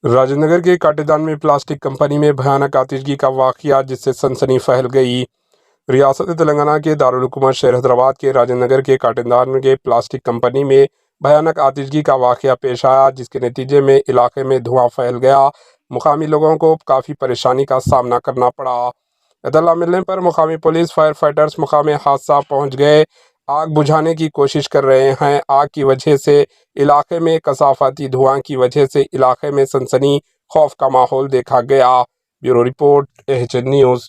راجندر نگر کے کاٹیدان میں plastic company میں بھیانک آتشگی کا واقعہ، جس سے سنسنی پھیل گئی۔ ریاست تلنگانہ کے دارالحکومت شہر حیدرآباد کے راجندر نگر کے کاٹیدان کے پلاسٹک کمپنی میں بھیانک آتشگی کا واقعہ پیش آیا، جس کے نتیجے میں علاقے میں دھواں پھیل گیا۔ مقامی لوگوں کو کافی پریشانی کا سامنا کرنا پڑا۔ اطلاع ملنے پر مقامی پولیس، فائر فائٹرز مقامی حادثہ پہنچ گئے، آگ بجھانے کی کوشش کر رہے ہیں۔ آگ کی وجہ سے علاقے میں کثافتی دھواں کی وجہ سے علاقے میں سنسنی خوف کا ماحول دیکھا گیا۔ Bureau report, AHN news.